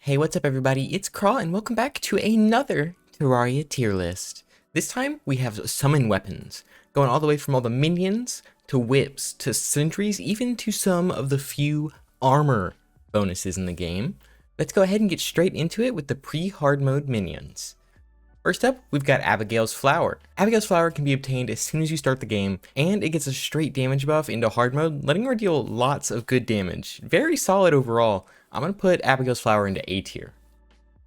Hey, what's up everybody? It's Craw and welcome back to another Terraria tier list. This time we have summon weapons, going all the way from all the minions, to whips, to sentries, even to some of the few armor bonuses in the game. Let's go ahead and get straight into it with the pre-hard mode minions. First up, we've got Abigail's Flower. Abigail's Flower can be obtained as soon as you start the game, and it gets a straight damage buff into hard mode, letting her deal lots of good damage. Very solid overall. I'm going to put Abigail's Flower into A tier.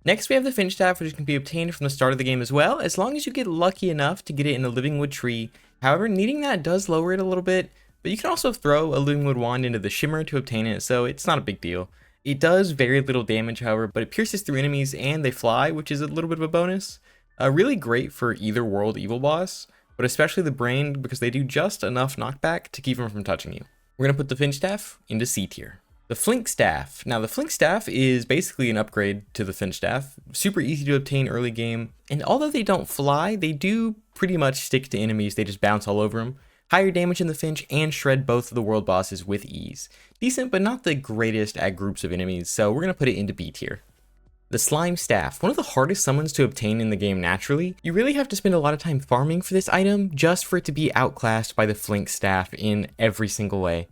Next we have the Finch Staff, which can be obtained from the start of the game as well, as long as you get lucky enough to get it in a Living Wood tree. However, needing that does lower it a little bit, but you can also throw a Living Wood wand into the Shimmer to obtain it, so it's not a big deal. It does very little damage, however, but it pierces through enemies and they fly, which is a little bit of a bonus. Really great for either world evil boss, but especially the Brain because they do just enough knockback to keep them from touching you. We're going to put the Finch Staff into C tier. The Flink Staff. Now the Flink Staff is basically an upgrade to the Finch Staff. Super easy to obtain early game, and although they don't fly, they do pretty much stick to enemies, they just bounce all over them. Higher damage in the Finch and shred both of the world bosses with ease. Decent, but not the greatest at groups of enemies, so we're going to put it into B tier. The Slime Staff, one of the hardest summons to obtain in the game naturally. You really have to spend a lot of time farming for this item just for it to be outclassed by the Flink Staff in every single way.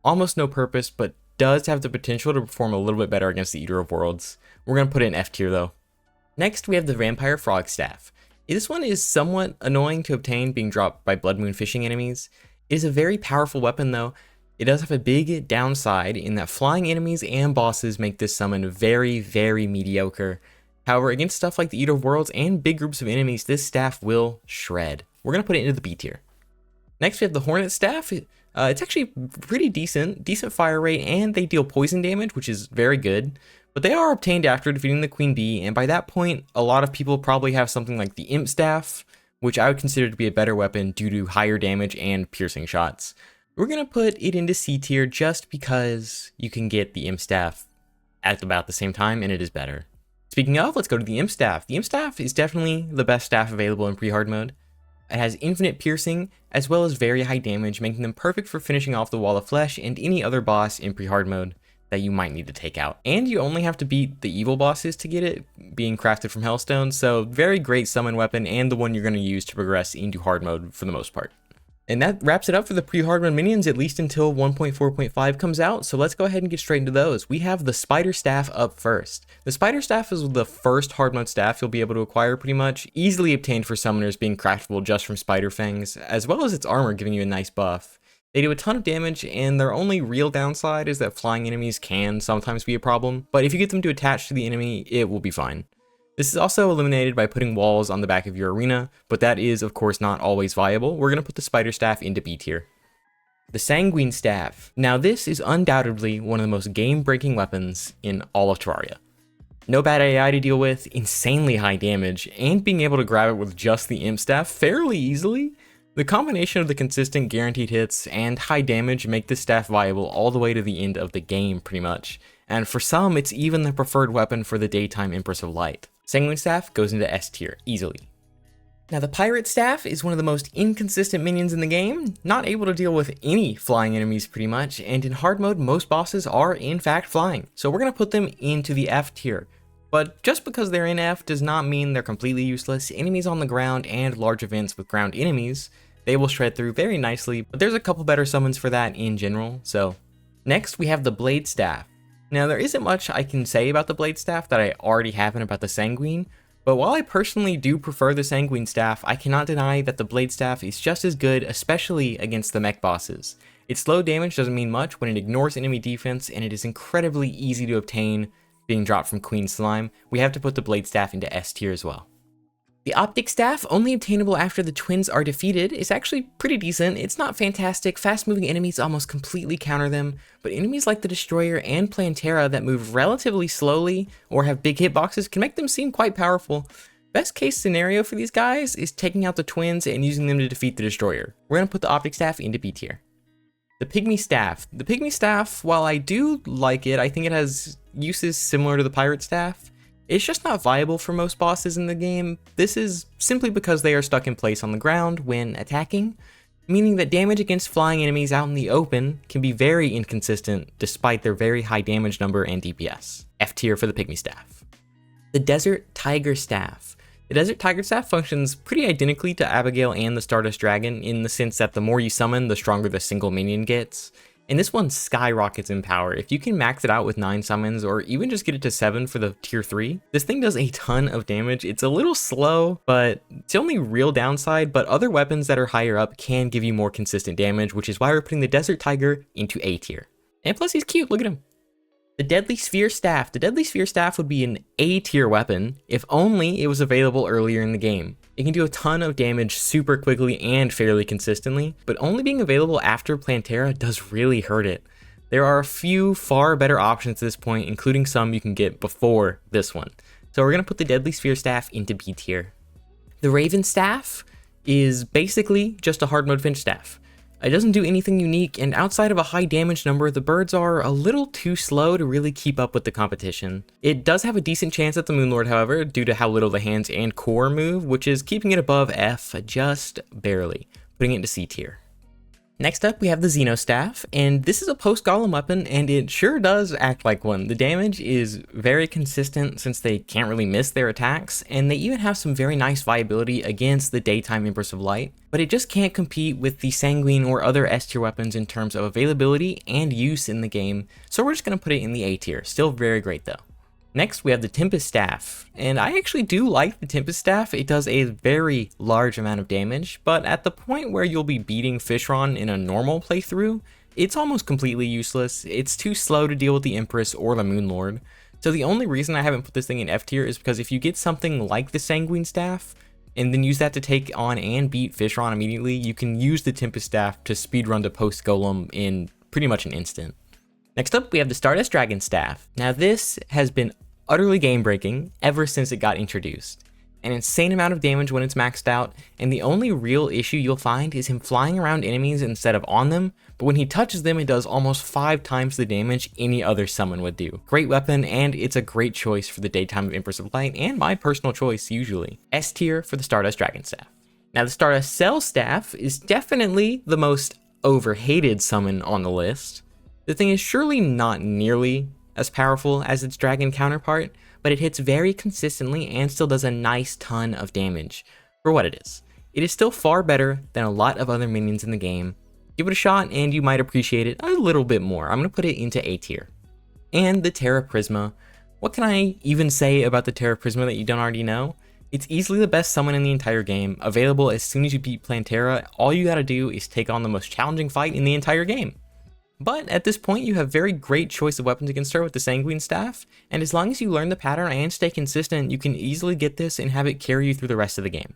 Almost no purpose, but does have the potential to perform a little bit better against the Eater of Worlds. We're going to put it in F tier though. Next we have the Vampire Frog Staff. This one is somewhat annoying to obtain, being dropped by Blood Moon fishing enemies. It is a very powerful weapon though. It does have a big downside in that flying enemies and bosses make this summon very, very mediocre. However, against stuff like the Eater of Worlds and big groups of enemies, this staff will shred. We're going to put it into the B tier. Next we have the Hornet Staff. It's actually pretty decent fire rate, and they deal poison damage, which is very good. But they are obtained after defeating the Queen Bee, and by that point, a lot of people probably have something like the Imp Staff, which I would consider to be a better weapon due to higher damage and piercing shots. We're going to put it into C tier just because you can get the Imp Staff at about the same time, and it is better. Speaking of, let's go to the Imp Staff. The Imp Staff is definitely the best staff available in pre-hard mode. It has infinite piercing, as well as very high damage, making them perfect for finishing off the Wall of Flesh and any other boss in pre-hard mode that you might need to take out. And you only have to beat the evil bosses to get it, being crafted from Hellstone, so very great summon weapon and the one you're going to use to progress into hard mode for the most part. And that wraps it up for the pre-hard mode minions, at least until 1.4.5 comes out, so let's go ahead and get straight into those. We have the Spider Staff up first. The Spider Staff is the first hard mode staff you'll be able to acquire pretty much, easily obtained for summoners being craftable just from spider fangs, as well as its armor giving you a nice buff. They do a ton of damage, and their only real downside is that flying enemies can sometimes be a problem, but if you get them to attach to the enemy, it will be fine. This is also eliminated by putting walls on the back of your arena, but that is of course not always viable. We're going to put the Spider Staff into B tier. The Sanguine Staff. Now this is undoubtedly one of the most game-breaking weapons in all of Terraria. No bad AI to deal with, insanely high damage, and being able to grab it with just the Imp Staff fairly easily. The combination of the consistent guaranteed hits and high damage make this staff viable all the way to the end of the game pretty much, and for some it's even the preferred weapon for the daytime Empress of Light. Sanguine Staff goes into S tier, easily. Now the Pirate Staff is one of the most inconsistent minions in the game, not able to deal with any flying enemies pretty much, and in hard mode most bosses are in fact flying, so we're going to put them into the F tier. But just because they're in F does not mean they're completely useless. Enemies on the ground and large events with ground enemies, they will shred through very nicely, but there's a couple better summons for that in general, so. Next we have the Blade Staff. Now there isn't much I can say about the Blade Staff that I already haven't about the Sanguine, but while I personally do prefer the Sanguine Staff, I cannot deny that the Blade Staff is just as good, especially against the mech bosses. Its low damage doesn't mean much when it ignores enemy defense, and it is incredibly easy to obtain, being dropped from Queen Slime. We have to put the Blade Staff into S tier as well. The Optic Staff, only obtainable after the twins are defeated, is actually pretty decent. It's not fantastic, fast-moving enemies almost completely counter them, but enemies like the Destroyer and Plantera that move relatively slowly or have big hitboxes can make them seem quite powerful. Best case scenario for these guys is taking out the twins and using them to defeat the Destroyer. We're going to put the Optic Staff into B tier. The Pygmy Staff. The Pygmy Staff, while I do like it, I think it has uses similar to the Pirate Staff. It's just not viable for most bosses in the game. This is simply because they are stuck in place on the ground when attacking, meaning that damage against flying enemies out in the open can be very inconsistent despite their very high damage number and DPS. F tier for the Pygmy Staff. The Desert Tiger Staff. The Desert Tiger Staff functions pretty identically to Abigail and the Stardust Dragon in the sense that the more you summon, the stronger the single minion gets. And this one skyrockets in power. If you can max it out with 9 summons or even just get it to 7 for the tier 3, this thing does a ton of damage. It's a little slow, but it's the only real downside, but other weapons that are higher up can give you more consistent damage, which is why we're putting the Desert Tiger into A tier. And plus he's cute, look at him. The Deadly Sphere Staff. The Deadly Sphere Staff would be an A tier weapon if only it was available earlier in the game. It can do a ton of damage super quickly and fairly consistently, but only being available after Plantera does really hurt it. There are a few far better options at this point, including some you can get before this one. So we're going to put the Deadly Sphere Staff into B tier. The Raven Staff is basically just a hard mode Finch Staff. It doesn't do anything unique, and outside of a high damage number, the birds are a little too slow to really keep up with the competition. It does have a decent chance at the Moonlord, however, due to how little the hands and core move, which is keeping it above F just barely, putting it into C tier. Next up, we have the Xeno Staff, and this is a post-golem weapon, and it sure does act like one. The damage is very consistent since they can't really miss their attacks, and they even have some very nice viability against the Daytime Empress of Light, but it just can't compete with the Sanguine or other S tier weapons in terms of availability and use in the game, so we're just going to put it in the A tier. Still very great though. Next, we have the Tempest Staff, and I actually do like the Tempest Staff. It does a very large amount of damage, but at the point where you'll be beating Fishron in a normal playthrough, it's almost completely useless. It's too slow to deal with the Empress or the Moonlord. So the only reason I haven't put this thing in F tier is because if you get something like the Sanguine Staff, and then use that to take on and beat Fishron immediately, you can use the Tempest Staff to speedrun to post Golem in pretty much an instant. Next up, we have the Stardust Dragon Staff. Now this has been utterly game-breaking ever since it got introduced. An insane amount of damage when it's maxed out, and the only real issue you'll find is him flying around enemies instead of on them, but when he touches them it does almost 5 times the damage any other summon would do. Great weapon, and it's a great choice for the Daytime Empress of Light, and my personal choice usually. S tier for the Stardust Dragon Staff. Now the Stardust Cell Staff is definitely the most overhated summon on the list. The thing is surely not nearly as powerful as its dragon counterpart, but it hits very consistently and still does a nice ton of damage for what it is. It is still far better than a lot of other minions in the game. Give it a shot and you might appreciate it a little bit more. I'm going to put it into A tier. And the Terra Prisma. What can I even say about the Terra Prisma that you don't already know? It's easily the best summon in the entire game, available as soon as you beat Plantera. All you gotta do is take on the most challenging fight in the entire game. But at this point, you have very great choice of weapons against her with the Sanguine Staff, and as long as you learn the pattern and stay consistent, you can easily get this and have it carry you through the rest of the game.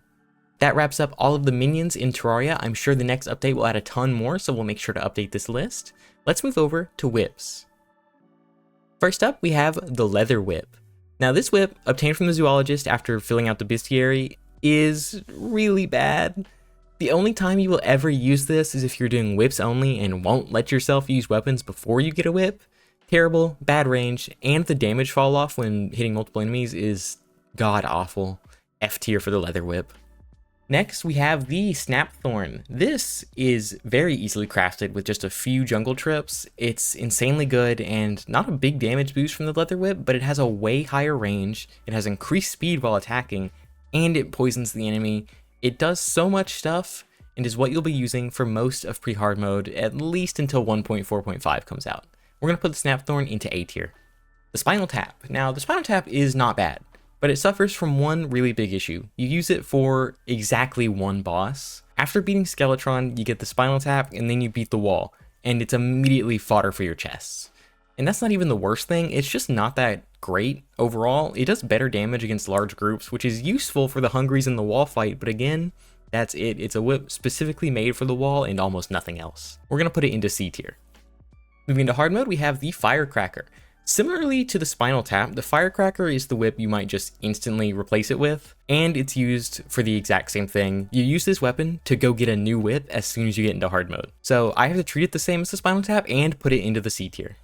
That wraps up all of the minions in Terraria. I'm sure the next update will add a ton more, so we'll make sure to update this list. Let's move over to whips. First up, we have the Leather Whip. Now this whip, obtained from the zoologist after filling out the bestiary, is really bad. The only time you will ever use this is if you're doing whips only and won't let yourself use weapons before you get a whip. Terrible, bad range, and the damage fall off when hitting multiple enemies is god awful. F tier for the Leather Whip. Next, we have the Snapthorn. This is very easily crafted with just a few jungle trips. It's insanely good and not a big damage boost from the Leather Whip, but it has a way higher range, it has increased speed while attacking, and it poisons the enemy. It does so much stuff and is what you'll be using for most of Pre-Hardmode, at least until 1.4.5 comes out. We're going to put the Snapthorn into A tier. The Spinal Tap. Now, the Spinal Tap is not bad, but it suffers from one really big issue. You use it for exactly one boss. After beating Skeletron, you get the Spinal Tap, and then you beat the wall, and it's immediately fodder for your chests. And that's not even the worst thing, it's just not that great overall. It does better damage against large groups, which is useful for the Hungries in the wall fight, but again, that's it. It's a whip specifically made for the wall and almost nothing else. We're going to put it into C tier. Moving into hard mode, we have the Firecracker. Similarly to the Spinal Tap, the Firecracker is the whip you might just instantly replace it with, and it's used for the exact same thing. You use this weapon to go get a new whip as soon as you get into hard mode. So I have to treat it the same as the Spinal Tap and put it into the C tier.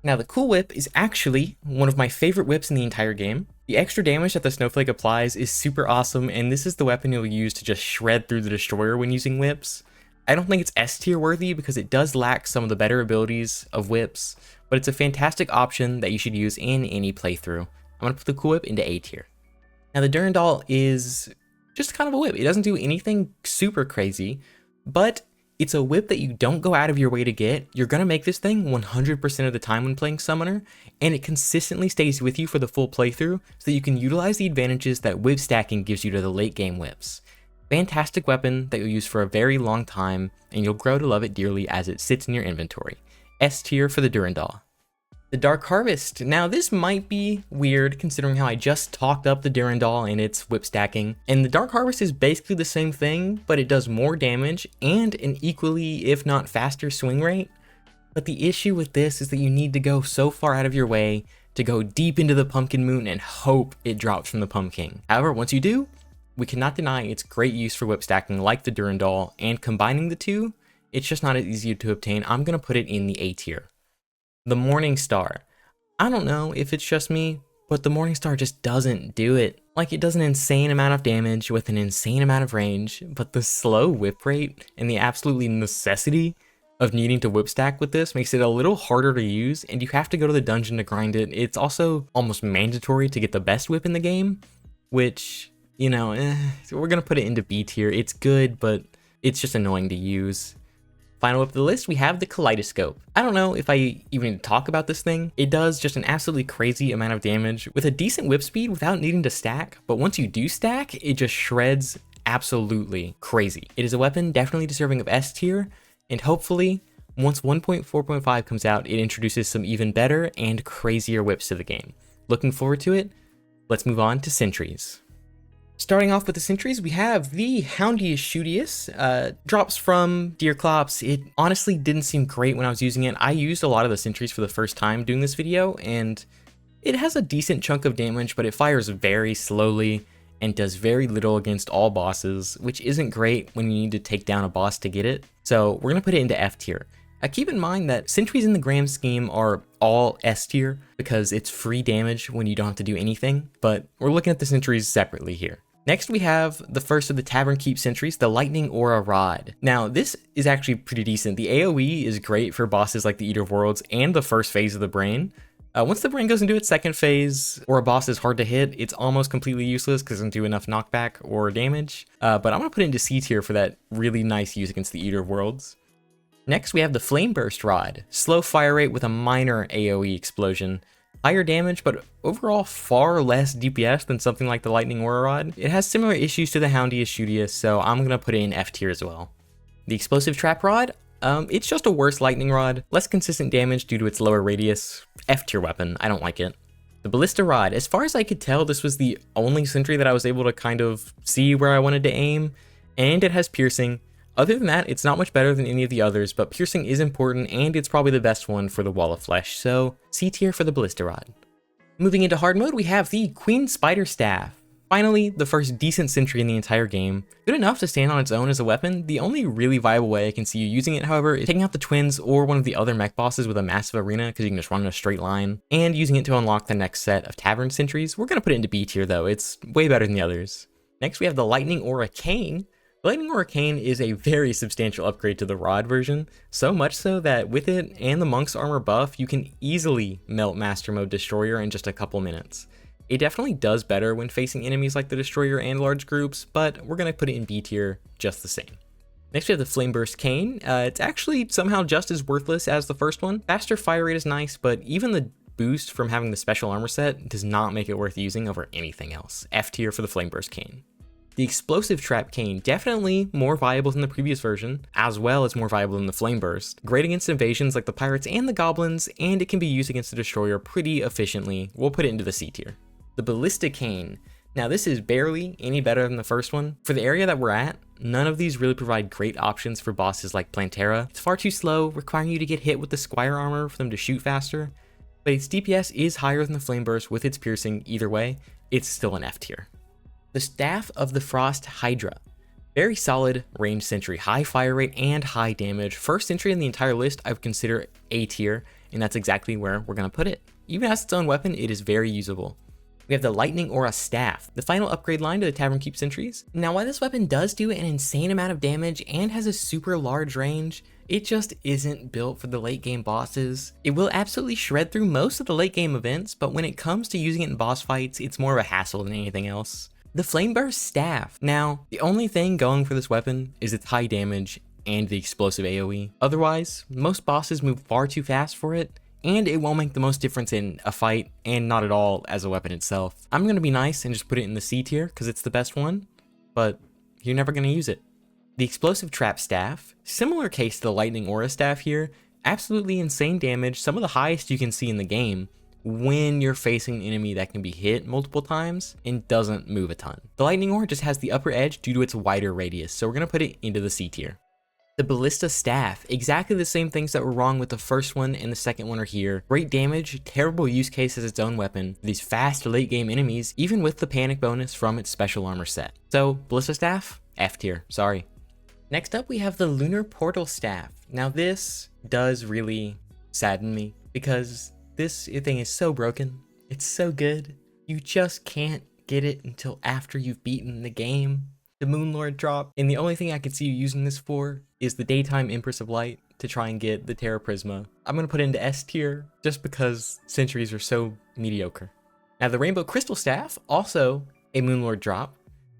Now the Cool Whip is actually one of my favorite whips in the entire game. The extra damage that the Snowflake applies is super awesome, and this is the weapon you'll use to just shred through the Destroyer when using whips. I don't think it's S tier worthy because it does lack some of the better abilities of whips, but it's a fantastic option that you should use in any playthrough. I'm going to put the Cool Whip into A tier. Now the Durandal is just kind of a whip. It doesn't do anything super crazy, but it's a whip that you don't go out of your way to get. You're going to make this thing 100% of the time when playing Summoner, and it consistently stays with you for the full playthrough so that you can utilize the advantages that whip stacking gives you to the late game whips. Fantastic weapon that you'll use for a very long time, and you'll grow to love it dearly as it sits in your inventory. S tier for the Durandal. The Dark Harvest. Now this might be weird considering how I just talked up the Durandal and its whip stacking. And the Dark Harvest is basically the same thing, but it does more damage and an equally, if not faster, swing rate. But the issue with this is that you need to go so far out of your way to go deep into the Pumpkin Moon and hope it drops from the Pumpkin. However, once you do, we cannot deny its great use for whip stacking like the Durandal, and combining the two, it's just not as easy to obtain. I'm going to put it in the A tier. The Morning Star. I don't know if it's just me, but the Morning Star just doesn't do it. Like, it does an insane amount of damage with an insane amount of range, but the slow whip rate and the absolutely necessity of needing to whip stack with this makes it a little harder to use, and you have to go to the dungeon to grind it. It's also almost mandatory to get the best whip in the game, which, you know, we're gonna put it into B tier. It's good, but it's just annoying to use. Final up of the list, we have the Kaleidoscope. I don't know if I even talk about this thing. It does just an absolutely crazy amount of damage with a decent whip speed without needing to stack, but once you do stack, it just shreds absolutely crazy. It is a weapon definitely deserving of S tier, and hopefully, once 1.4.5 comes out, it introduces some even better and crazier whips to the game. Looking forward to it. Let's move on to Sentries. Starting off with the Sentries, we have the Houndius Shootius. Drops from Deerclops. It honestly didn't seem great when I was using it. I used a lot of the Sentries for the first time doing this video, and it has a decent chunk of damage, but it fires very slowly and does very little against all bosses, which isn't great when you need to take down a boss to get it. So we're gonna put it into F tier. Keep in mind that Sentries in the grand scheme are all S tier because it's free damage when you don't have to do anything, but we're looking at the Sentries separately here. Next, we have the first of the Tavern Keep Sentries, the Lightning Aura Rod. Now, this is actually pretty decent. The AoE is great for bosses like the Eater of Worlds and the first phase of the Brain. Once the Brain goes into its second phase, or a boss is hard to hit, it's almost completely useless because it doesn't do enough knockback or damage. But I'm going to put it into C tier for that really nice use against the Eater of Worlds. Next, we have the Flame Burst Rod. Slow fire rate with a minor AoE explosion. Higher damage, but overall far less DPS than something like the Lightning Aura Rod. It has similar issues to the Houndius Shootius, so I'm going to put it in F tier as well. The Explosive Trap Rod, it's just a worse lightning rod, less consistent damage due to its lower radius. F tier weapon, I don't like it. The Ballista Rod, as far as I could tell, this was the only Sentry that I was able to kind of see where I wanted to aim, and it has piercing. Other than that, it's not much better than any of the others, but piercing is important, and it's probably the best one for the Wall of Flesh, so C tier for the Ballista Rod. Moving into hard mode, we have the Queen Spider Staff. Finally, the first decent Sentry in the entire game. Good enough to stand on its own as a weapon. The only really viable way I can see you using it, however, is taking out the twins or one of the other mech bosses with a massive arena, because you can just run in a straight line, and using it to unlock the next set of Tavern Sentries. We're going to put it into B tier though, it's way better than the others. Next, we have the Lightning Aura Cane. The Lightning Aura Cane is a very substantial upgrade to the Rod version, so much so that with it and the Monk's Armor buff, you can easily melt Master Mode Destroyer in just a couple minutes. It definitely does better when facing enemies like the Destroyer and large groups, but we're going to put it in B tier just the same. Next we have the Flame Burst Cane. It's actually somehow just as worthless as the first one. Faster fire rate is nice, but even the boost from having the special armor set does not make it worth using over anything else. F tier for the Flame Burst Cane. The Explosive Trap Cane, definitely more viable than the previous version, as well as more viable than the Flame Burst. Great against invasions like the Pirates and the Goblins, and it can be used against the Destroyer pretty efficiently. We'll put it into the C tier. The Ballista Cane. Now this is barely any better than the first one. For the area that we're at, none of these really provide great options for bosses like Plantera. It's far too slow, requiring you to get hit with the Squire armor for them to shoot faster, but its DPS is higher than the Flame Burst with its piercing. Either way, it's still an F tier. The Staff of the Frost Hydra. Very solid range Sentry, high fire rate and high damage. First Sentry in the entire list I would consider A tier, and that's exactly where we're going to put it. Even as its own weapon, it is very usable. we have the Lightning Aura Staff, the final upgrade line to the Tavern Keep Sentries. Now, while this weapon does do an insane amount of damage and has a super large range, it just isn't built for the late game bosses. It will absolutely shred through most of the late game events, but when it comes to using it in boss fights, it's more of a hassle than anything else. The Flameburst Staff. Now, the only thing going for this weapon is its high damage and the explosive AoE. Otherwise, most bosses move far too fast for it, and it won't make the most difference in a fight, and not at all as a weapon itself. I'm gonna be nice and just put it in the C tier, because it's the best one, but you're never gonna use it. The Explosive Trap Staff, similar case to the Lightning Aura Staff here, absolutely insane damage, some of the highest you can see in the game, when you're facing an enemy that can be hit multiple times and doesn't move a ton. The Lightning Aura just has the upper edge due to its wider radius, so we're gonna put it into the C tier. The Ballista Staff, exactly the same things that were wrong with the first one and the second one are here. Great damage, terrible use case as its own weapon for these fast late game enemies, even with the panic bonus from its special armor set. So, Ballista Staff, F tier, sorry. Next up we have the Lunar Portal Staff. Now this does really sadden me, because this thing is so broken, it's so good, you just can't get it until after you've beaten the game. The Moonlord drop, and the only thing I could see you using this for is the Daytime Empress of Light to try and get the Terra Prisma. I'm gonna put it into S tier just because Sentries are so mediocre. Now the Rainbow Crystal Staff, also a Moonlord drop.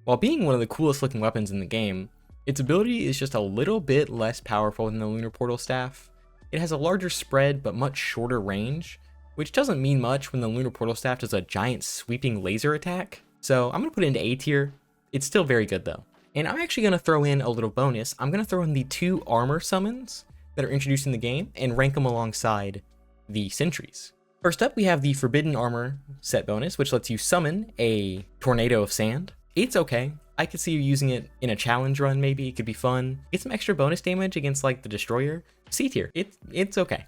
While being one of the coolest looking weapons in the game, its ability is just a little bit less powerful than the Lunar Portal Staff. It has a larger spread but much shorter range, which doesn't mean much when the Lunar Portal Staff does a giant sweeping laser attack. So I'm gonna put it into A tier. It's still very good though. And I'm actually going to throw in a little bonus. I'm going to throw in the 2 armor summons that are introduced in the game and rank them alongside the Sentries. First up, we have the Forbidden Armor set bonus, which lets you summon a Tornado of Sand. It's okay. I could see you using it in a challenge run maybe. It could be fun. Get some extra bonus damage against like the Destroyer. C tier. It's okay.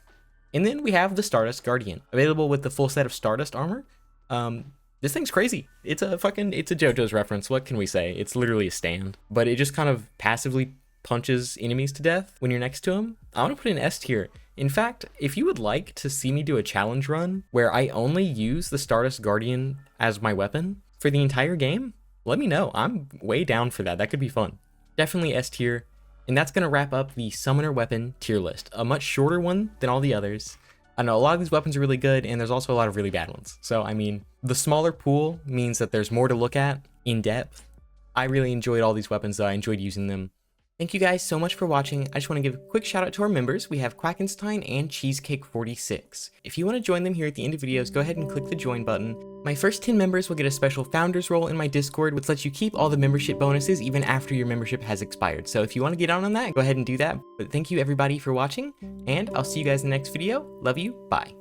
And then we have the Stardust Guardian, available with the full set of Stardust armor. This thing's crazy. It's a JoJo's reference. What can we say? It's literally a stand, but it just kind of passively punches enemies to death when you're next to them. I want to put in S tier. In fact, if you would like to see me do a challenge run where I only use the Stardust Guardian as my weapon for the entire game, let me know. I'm way down for that. That could be fun. Definitely S tier. And that's going to wrap up the Summoner Weapon tier list. A much shorter one than all the others. I know a lot of these weapons are really good, and there's also a lot of really bad ones. So, I mean, the smaller pool means that there's more to look at in depth. I really enjoyed all these weapons, though. I enjoyed using them. Thank you guys so much for watching. I just want to give a quick shout out to our members. We have Quackenstein and Cheesecake46. If you want to join them here at the end of videos, go ahead and click the join button. My first 10 members will get a special founders role in my Discord, which lets you keep all the membership bonuses even after your membership has expired. So if you want to get on that, go ahead and do that. But thank you everybody for watching, and I'll see you guys in the next video. Love you. Bye.